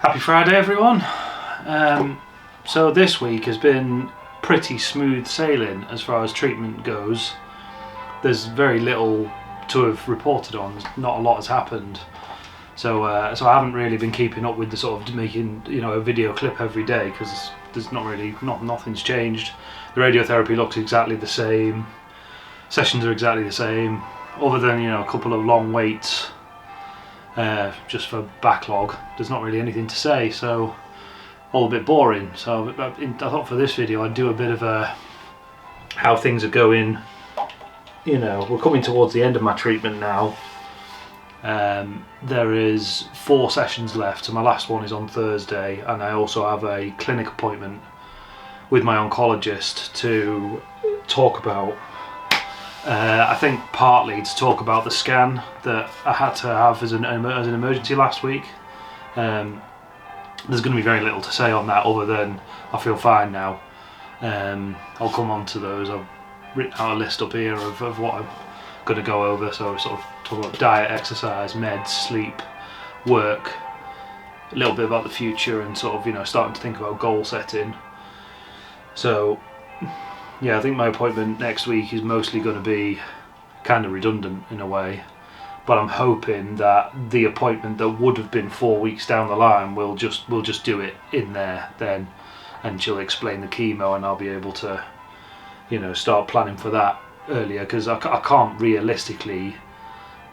Happy Friday, everyone. So this week has been pretty smooth sailing as far as treatment goes. There's very little to have reported on. Not a lot has happened. So I haven't really been keeping up with the sort of making a video clip every day because there's nothing's changed. The radiotherapy looks exactly the same. Sessions are exactly the same, other than a couple of long waits. Just for backlog. There's not really anything to say, so all a bit boring. So I thought for this video I'd do a bit of a how things are going. We're coming towards the end of my treatment now. There is 4 sessions left, so my last one is on Thursday, and I also have a clinic appointment with my oncologist to talk about I think partly to talk about the scan that I had to have as an emergency last week. There's going to be very little to say on that other than I feel fine now. I'll come on to those. I've written out a list up here of what I'm going to go over, so sort of talk about diet, exercise, meds, sleep, work, a little bit about the future, and sort of starting to think about goal setting. So yeah, I think my appointment next week is mostly going to be kind of redundant in a way, but I'm hoping that the appointment that would have been 4 weeks down the line we'll just do it in there then, and she'll explain the chemo and I'll be able to start planning for that earlier, because I can't realistically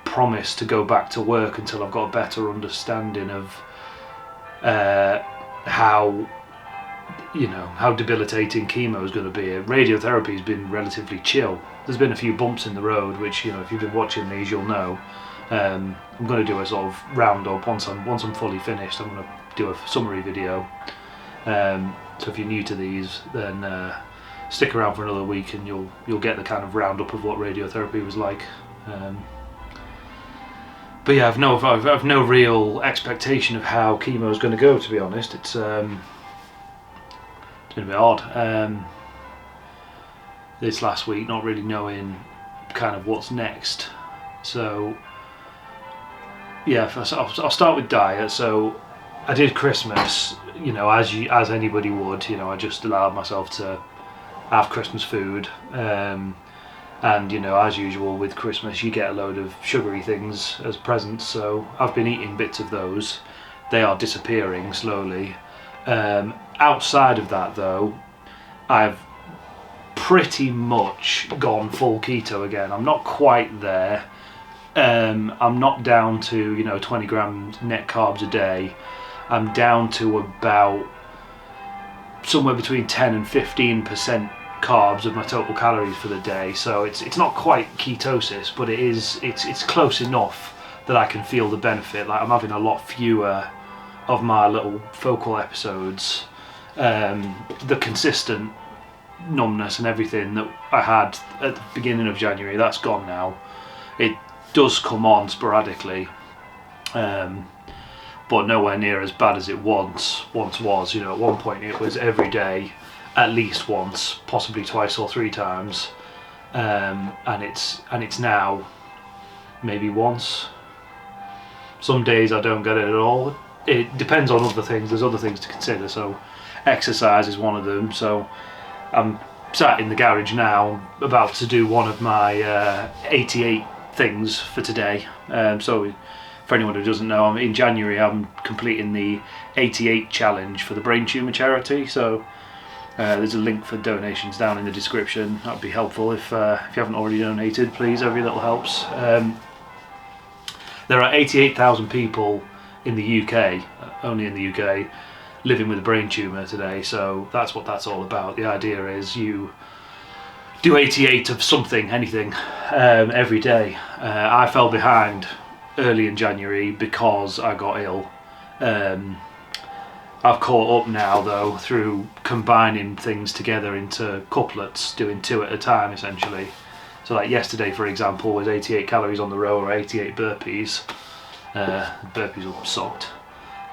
promise to go back to work until I've got a better understanding of how debilitating chemo is going to be. Radiotherapy has been relatively chill. There's been a few bumps in the road, which if you've been watching these you'll know. I'm going to do a sort of roundup once I'm fully finished. I'm going to do a summary video. So if you're new to these, then stick around for another week and you'll get the kind of roundup of what radiotherapy was like. But yeah, I've no real expectation of how chemo is going to go, to be honest. It's been a bit odd this last week, not really knowing kind of what's next. So yeah, I'll start with diet. So I did Christmas, as anybody would. I just allowed myself to have Christmas food, and as usual with Christmas you get a load of sugary things as presents, so I've been eating bits of those. They are disappearing slowly. Outside of that though, I've pretty much gone full keto again. I'm not quite there. I'm not down to 20 grams net carbs a day. I'm down to about somewhere between 10 and 15% carbs of my total calories for the day. So it's not quite ketosis, but it's close enough that I can feel the benefit. Like I'm having a lot fewer of my little focal episodes. The consistent numbness and everything that I had at the beginning of January, that's gone now. It does come on sporadically, but nowhere near as bad as it once was. At one point it was every day, at least once, possibly twice or 3 times, and it's now maybe once. Some days I don't get it at all. It depends on other things. There's other things to consider. So exercise is one of them. So I'm sat in the garage now about to do one of my 88 things for today. So for anyone who doesn't know, in January I'm completing the 88 challenge for the brain tumour charity. So there's a link for donations down in the description. That'd be helpful if you haven't already donated. Please, every little helps. There are 88,000 people in the UK, only in the UK, living with a brain tumour today, so that's what that's all about. The idea is you do 88 of something, anything, every day. I fell behind early in January because I got ill. I've caught up now though through combining things together into couplets, doing 2 at a time essentially. So like yesterday for example was 88 calories on the row or 88 burpees. Burpees were sucked,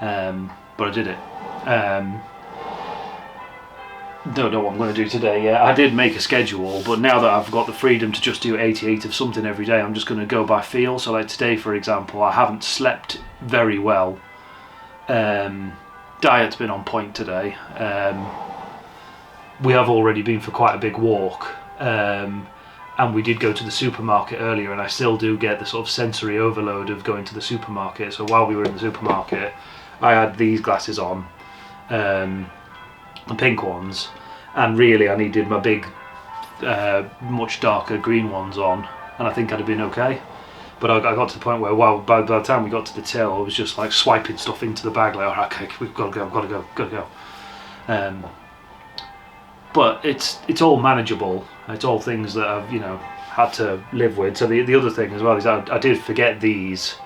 but I did it. Don't know what I'm going to do today yet. I did make a schedule, but now that I've got the freedom to just do 88 of something every day, I'm just going to go by feel. So like today for example, I haven't slept very well. diet's been on point today. We have already been for quite a big walk, and we did go to the supermarket earlier, and I still do get the sort of sensory overload of going to the supermarket. So while we were in the supermarket, I had these glasses on, the pink ones, and really I needed my big, much darker green ones on, and I think I'd have been okay. But I got to the point where, well, by the time we got to the till, I was just like swiping stuff into the bag, like, oh, okay, we've got to go. But it's all manageable. It's all things that I've, had to live with. So the other thing as well is I did forget these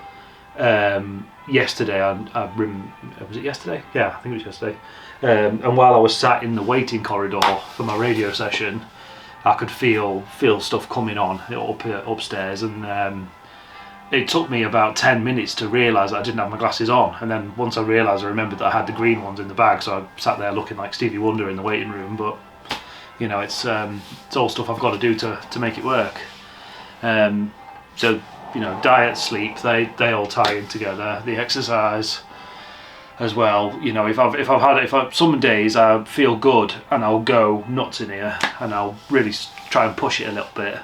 yesterday. Was it yesterday? Yeah, I think it was yesterday. And while I was sat in the waiting corridor for my radio session, I could feel stuff coming on upstairs, and it took me about 10 minutes to realise I didn't have my glasses on. And then once I realised, I remembered that I had the green ones in the bag, so I sat there looking like Stevie Wonder in the waiting room. But it's all stuff I've got to do to make it work. So diet, sleep, they all tie in together. The exercise as well. If some days I feel good and I'll go nuts in here and I'll really try and push it a little bit,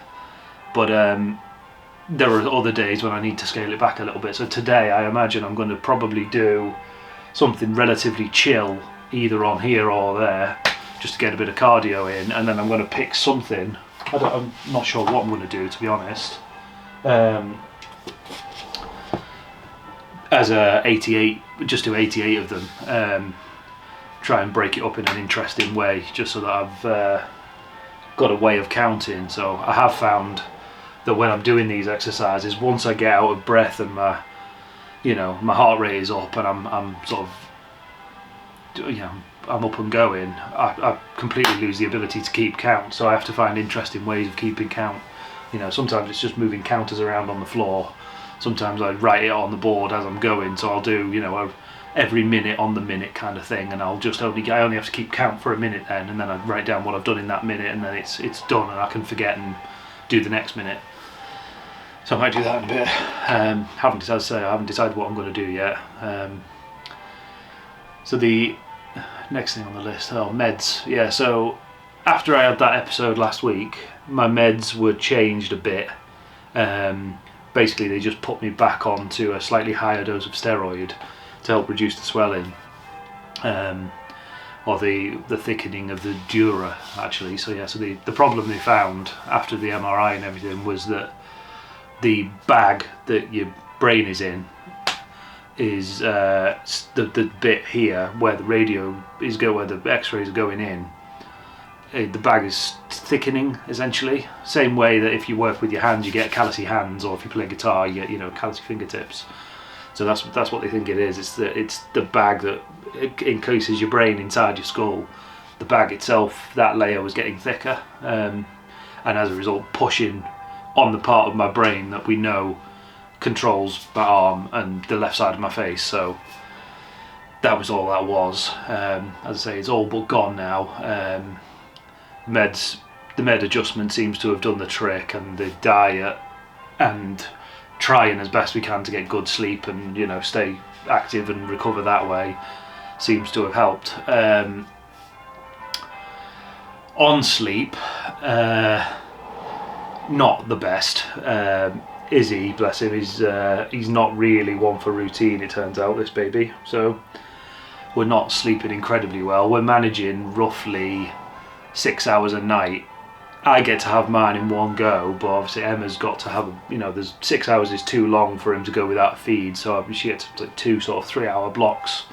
but there are other days when I need to scale it back a little bit. So today I imagine I'm going to probably do something relatively chill, either on here or there, just to get a bit of cardio in, and then I'm going to pick something. I'm not sure what I'm going to do, to be honest. As a 88, just do 88 of them. Try and break it up in an interesting way, just so that I've got a way of counting. So I have found that when I'm doing these exercises, once I get out of breath and my heart rate is up and I'm sort of, I'm up and going, I completely lose the ability to keep count. So I have to find interesting ways of keeping count. Sometimes it's just moving counters around on the floor. Sometimes I write it on the board as I'm going. So I'll do, every minute on the minute kind of thing, and I only have to keep count for a minute then, and then I write down what I've done in that minute, and then it's done, and I can forget and do the next minute. So I might do that in a bit. I haven't decided what I'm going to do yet. So the next thing on the list, meds. Yeah, so after I had that episode last week, my meds were changed a bit. Basically, they just put me back onto a slightly higher dose of steroid to help reduce the swelling, or the thickening of the dura, actually. So yeah, so the problem they found after the MRI and everything was that the bag that your brain is in is the bit here where the where the X-rays are going in. The bag is thickening, essentially. Same way that if you work with your hands, you get callousy hands, or if you play guitar, you get callousy fingertips. So that's what they think it is. It's the bag that encloses your brain inside your skull. The bag itself, that layer was getting thicker, and as a result, pushing on the part of my brain that we know controls my arm and the left side of my face. So that was all that was. As I say, it's all but gone now. The med adjustment seems to have done the trick, and the diet and trying as best we can to get good sleep and stay active and recover that way seems to have helped. On sleep, not the best. Izzy, bless him, he's not really one for routine, it turns out, this baby. So we're not sleeping incredibly well. We're managing roughly 6 hours a night. I get to have mine in one go, but obviously Emma's got to have, there's 6 hours is too long for him to go without a feed, so she gets like 2 sort of 3 hour blocks.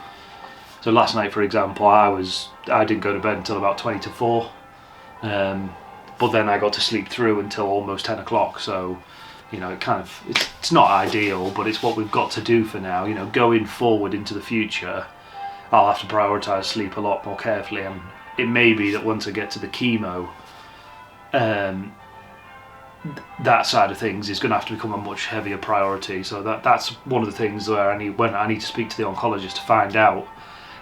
So last night, for example, I didn't go to bed until about 20 to 4, but then I got to sleep through until almost 10 o'clock, so it's not ideal, but it's what we've got to do for now. Going forward into the future, I'll have to prioritise sleep a lot more carefully, and it may be that once I get to the chemo, that side of things is going to have to become a much heavier priority. So that's one of the things where I need to speak to the oncologist to find out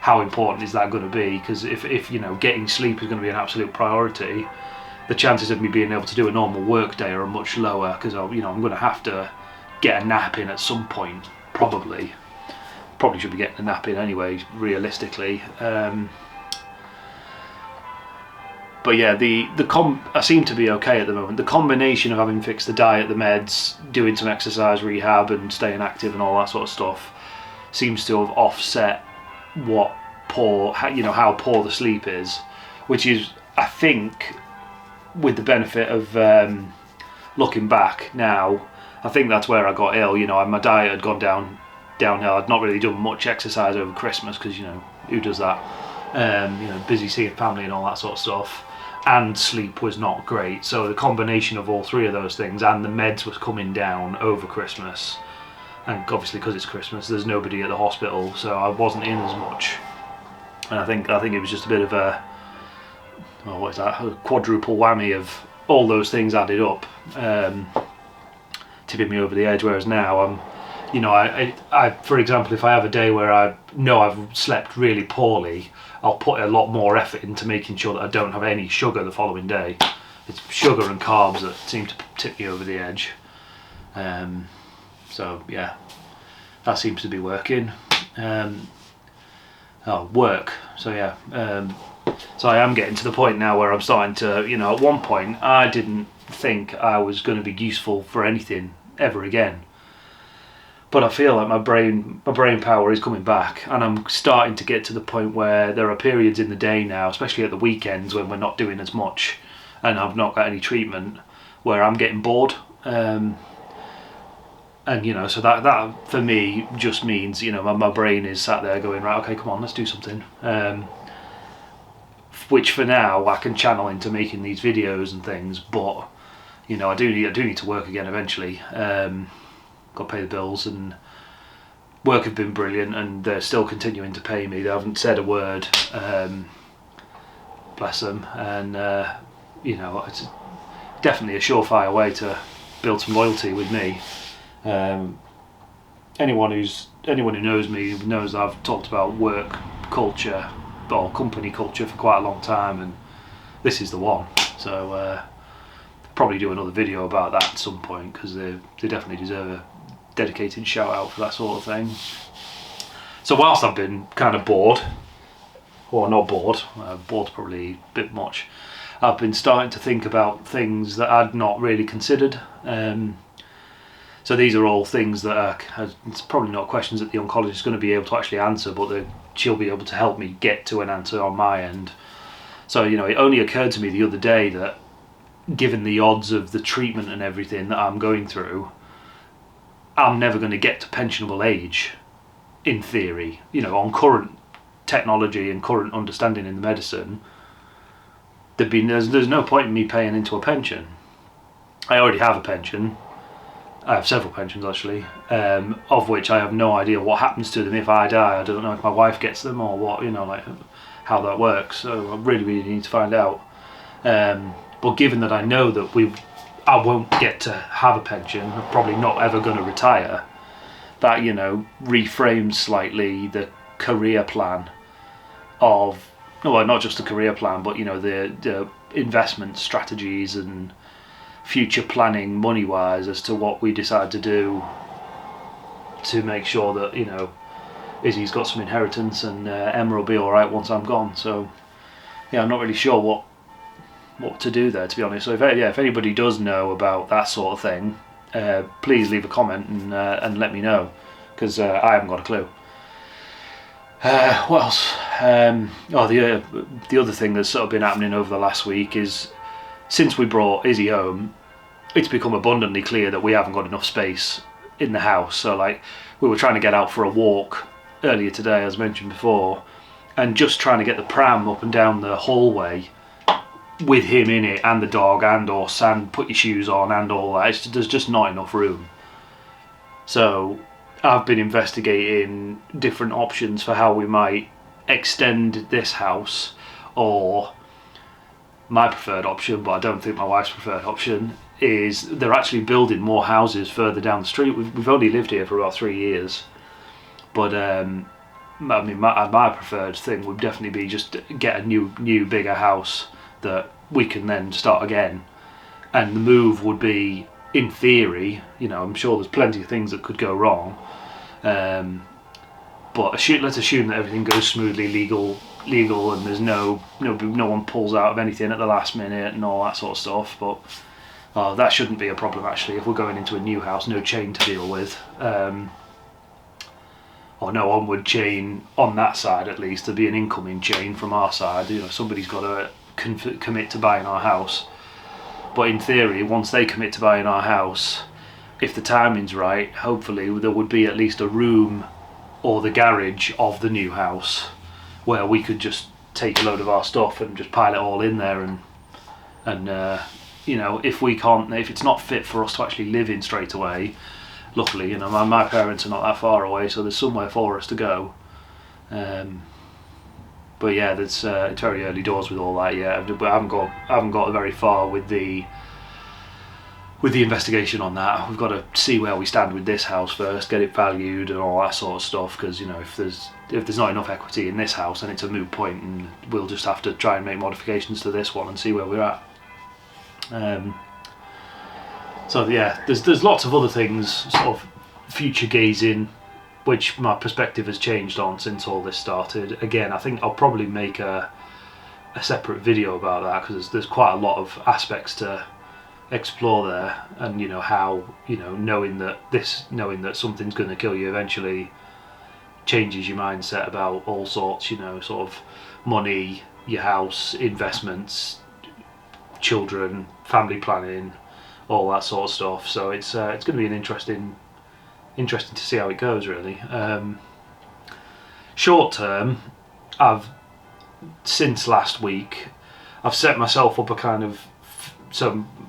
how important is that going to be, because if getting sleep is going to be an absolute priority, the chances of me being able to do a normal work day are much lower, because I'm going to have to get a nap in at some point, probably. probably should be getting a nap in anyway, realistically. But yeah, I seem to be okay at the moment. The combination of having fixed the diet, the meds, doing some exercise rehab and staying active and all that sort of stuff seems to have offset how poor the sleep is, which is, I think, with the benefit of looking back now, I think that's where I got ill. My diet had gone downhill. I'd not really done much exercise over Christmas because who does that? Busy seeing family and all that sort of stuff. And sleep was not great, so the combination of all three of those things, and the meds was coming down over Christmas, and obviously because it's Christmas there's nobody at the hospital, so I wasn't in as much, and I think it was just a bit of a quadruple whammy of all those things added up, tipping me over the edge. Whereas now I for example, if I have a day where I know I've slept really poorly, I'll put a lot more effort into making sure that I don't have any sugar the following day. It's sugar and carbs that seem to tip me over the edge. So yeah, that seems to be working. Work. So yeah, so I am getting to the point now where I'm starting to, at one point I didn't think I was going to be useful for anything ever again. But I feel like my brain power is coming back, and I'm starting to get to the point where there are periods in the day now, especially at the weekends when we're not doing as much and I've not got any treatment, where I'm getting bored. So that for me just means, my brain is sat there going, right, okay, come on, let's do something. Which for now I can channel into making these videos and things, but I do need to work again eventually. Got to pay the bills, and work have been brilliant, and they're still continuing to pay me. They haven't said a word, bless them, and it's definitely a surefire way to build some loyalty with me. Anyone who knows me knows I've talked about work culture or company culture for quite a long time, and this is the one. So probably do another video about that at some point, because they definitely deserve a dedicated shout out for that sort of thing. So whilst I've been kind of bored, or not bored, bored's probably a bit much, I've been starting to think about things that I'd not really considered. So these are all things that it's probably not questions that the oncologist is going to be able to actually answer, but she'll be able to help me get to an answer on my end. So it only occurred to me the other day that, given the odds of the treatment and everything that I'm going through, I'm never going to get to pensionable age, in theory. On current technology and current understanding in the medicine, there's no point in me paying into a pension. I already have a pension. I have several pensions actually, of which I have no idea what happens to them if I die. I don't know if my wife gets them or what, how that works. So I really need to find out. But given that I know that I won't get to have a pension, I'm probably not ever going to retire, that reframes slightly the career plan of, not just the career plan, but the investment strategies and future planning money wise as to what we decide to do to make sure that Izzy's got some inheritance and Emma will be alright once I'm gone. So yeah, I'm not really sure what to do there, to be honest. So if anybody does know about that sort of thing, please leave a comment and let me know, because I haven't got a clue. What else? The other thing that's sort of been happening over the last week is, since we brought Izzy home, it's become abundantly clear that we haven't got enough space in the house. So we were trying to get out for a walk earlier today, as mentioned before, and just trying to get the pram up and down the hallway with him in it and the dog and us, and put your shoes on and all that, there's just not enough room. So I've been investigating different options for how we might extend this house, or my preferred option, but I don't think my wife's preferred option, is they're actually building more houses further down the street. We've only lived here for about 3 years, but my preferred thing would definitely be just get a new bigger house that we can then start again. And the move would be, in theory, I'm sure there's plenty of things that could go wrong, but But let's assume that everything goes smoothly, legal, and there's no one pulls out of anything at the last minute and all that sort of stuff. But that shouldn't be a problem actually. If we're going into a new house, no chain to deal with, or no onward chain on that side at least. There'd be an incoming chain from our side. Somebody's got to commit to buying our house. But in theory, once they commit to buying our house, if the timing's right, hopefully there would be at least a room or the garage of the new house where we could just take a load of our stuff and just pile it all in there, and if it's not fit for us to actually live in straight away, luckily my parents are not that far away, so there's somewhere for us to go. But yeah, it's very early doors with all that yet. But I haven't got very far with the investigation on that. We've got to see where we stand with this house first, get it valued and all that sort of stuff. Because if there's not enough equity in this house, then it's a moot point, and we'll just have to try and make modifications to this one and see where we're at. So yeah, there's lots of other things, sort of future gazing, which my perspective has changed on since all this started. Again, I think I'll probably make a separate video about that, because there's quite a lot of aspects to explore there, and how knowing that something's going to kill you eventually changes your mindset about all sorts, sort of money, your house, investments, children, family planning, all that sort of stuff. So it's going to be an interesting to see how it goes, really. Short term, since last week I've set myself up a kind of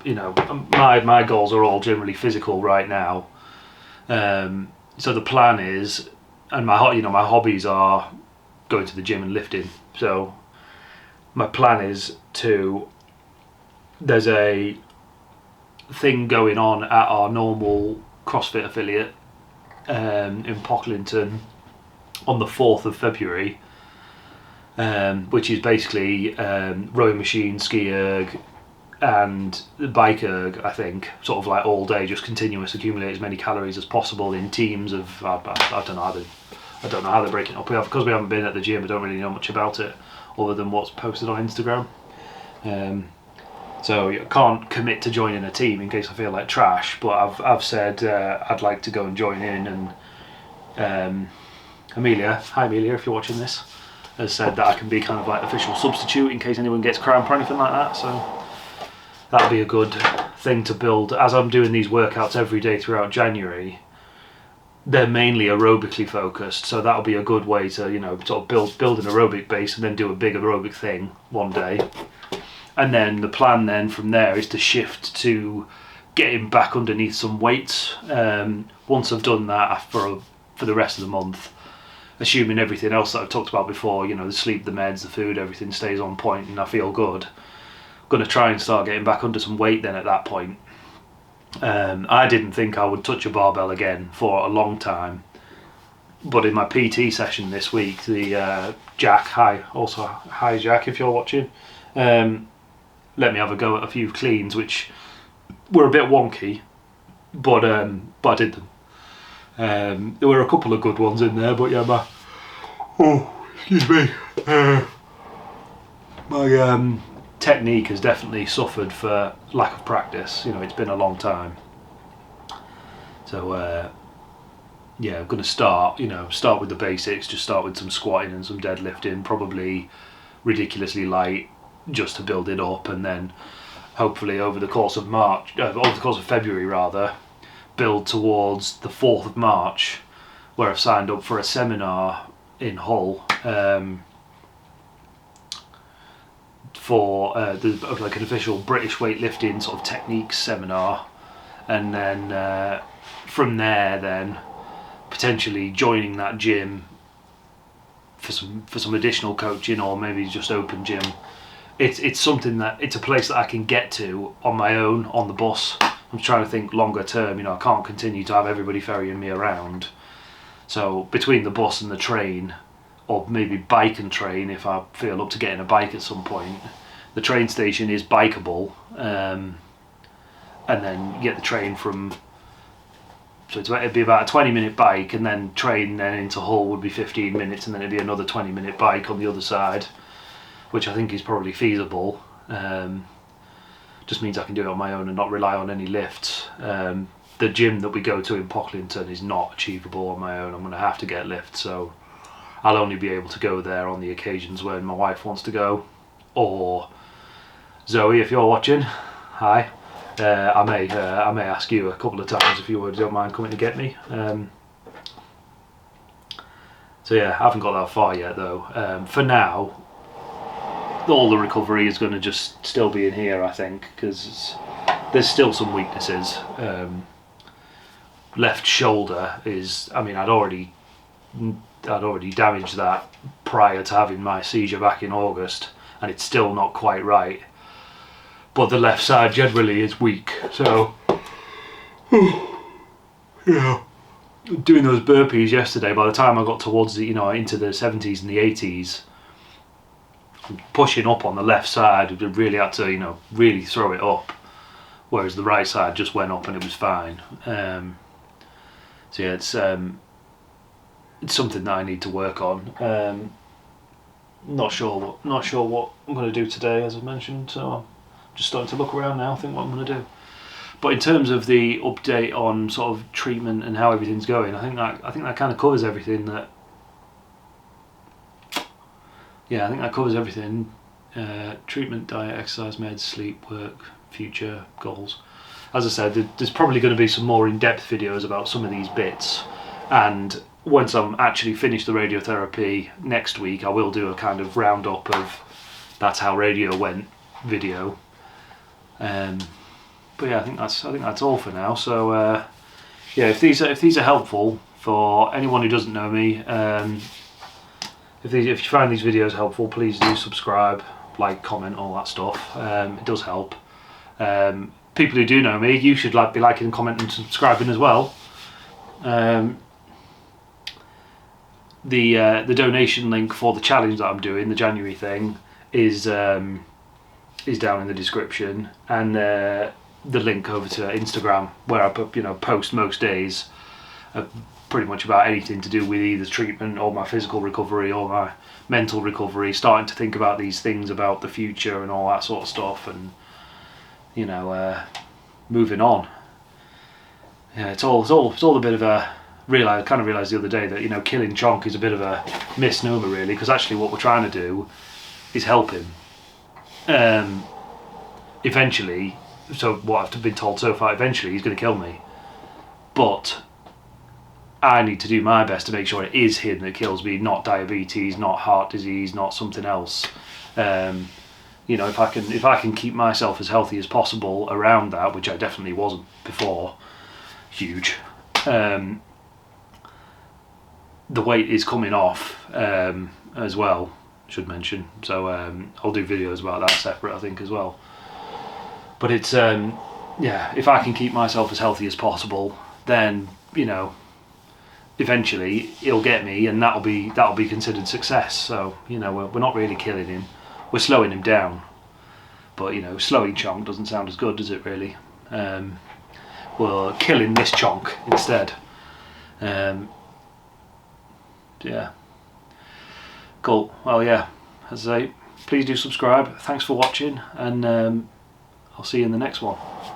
my goals are all generally physical right now. So the plan is, and my hobbies are going to the gym and lifting. So my plan is there's a thing going on at our normal CrossFit affiliate in Pocklington on the 4th of February, which is basically rowing machine, ski erg and bike erg, I think, sort of like all day, just continuous, accumulate as many calories as possible in teams of, I don't know how they're breaking it up. Because we haven't been at the gym, I don't really know much about it other than what's posted on Instagram. So I can't commit to joining a team in case I feel like trash, but I've said I'd like to go and join in, and Amelia, hi Amelia if you're watching this, has said that I can be kind of like official substitute in case anyone gets cramp or anything like that. So that'll be a good thing to build. As I'm doing these workouts every day throughout January, they're mainly aerobically focused, so that'll be a good way to sort of build an aerobic base and then do a big aerobic thing one day. And then the plan then from there is to shift to getting back underneath some weights. Once I've done that for the rest of the month, assuming everything else that I've talked about before, the sleep, the meds, the food, everything stays on point and I feel good, I'm going to try and start getting back under some weight then at that point. I didn't think I would touch a barbell again for a long time, but in my PT session this week, the Jack, hi Jack if you're watching, let me have a go at a few cleans, which were a bit wonky, but I did them. There were a couple of good ones in there, but yeah, my technique has definitely suffered for lack of practice. It's been a long time. So I'm going to start with the basics, just start with some squatting and some deadlifting, probably ridiculously light, just to build it up, and then hopefully over the course of February rather, build towards the 4th of March, where I've signed up for a seminar in Hull for like an official British weightlifting sort of techniques seminar, and then from there then potentially joining that gym for some additional coaching, or maybe just open gym. It's something that it's a place that I can get to on my own on the bus. I'm trying to think longer term. I can't continue to have everybody ferrying me around. So between the bus and the train, or maybe bike and train if I feel up to getting a bike at some point. The train station is bikeable, and then you get the train from So it'd be about a 20-minute bike, and then train then into Hull would be 15 minutes, and then it'd be another 20-minute bike on the other side, which I think is probably feasible. Just means I can do it on my own and not rely on any lifts. The gym that we go to in Pocklington is not achievable on my own. I'm going to have to get lifts, so I'll only be able to go there on the occasions when my wife wants to go, or Zoe, if you're watching, hi. I may ask you a couple of times if you don't mind coming to get me. So yeah, I haven't got that far yet though. For now, all the recovery is going to just still be in here, I think, because there's still some weaknesses. Left shoulder is, I mean, I'd already damaged that prior to having my seizure back in August, and it's still not quite right. But the left side generally is weak, so yeah. Doing those burpees yesterday, by the time I got towards the, into the 70s and the 80s, pushing up on the left side, really had to, really throw it up, whereas the right side just went up and it was fine. So yeah, it's something that I need to work on. Not sure what I'm going to do today, as I mentioned. So I'm just starting to look around now, think what I'm going to do. But in terms of the update on sort of treatment and how everything's going, I think that kind of covers everything. I think that covers everything. Treatment, diet, exercise, meds, sleep, work, future goals. As I said, there's probably going to be some more in-depth videos about some of these bits, and once I'm actually finished the radiotherapy next week, I will do a kind of roundup of that's how radio went video. But yeah, I think that's all for now. So yeah, if these are helpful for anyone who doesn't know me, if you find these videos helpful, please do subscribe, like, comment, all that stuff. It does help. People who do know me, you should be liking, commenting, and subscribing as well. The donation link for the challenge that I'm doing, the January thing, is down in the description, and the link over to Instagram, where I post most days, pretty much about anything to do with either treatment or my physical recovery or my mental recovery, starting to think about these things about the future and all that sort of stuff, and moving on. Yeah, it's all a bit of a I kind of realised the other day that killing Chonk is a bit of a misnomer, really, because actually what we're trying to do is help him. Eventually, so what I've been told so far, eventually he's going to kill me, but I need to do my best to make sure it is him that kills me, not diabetes, not heart disease, not something else. If I can keep myself as healthy as possible around that, which I definitely wasn't before, huge. The weight is coming off as well, should mention. So I'll do videos about that separate, I think, as well. But it's yeah, if I can keep myself as healthy as possible, then eventually he'll get me, and that'll be considered success. So we're not really killing him, we're slowing him down. But slowing Chonk doesn't sound as good, does it, really? We're killing this Chonk instead. Yeah, cool. Well, yeah, as I say, please do subscribe. Thanks for watching, and I'll see you in the next one.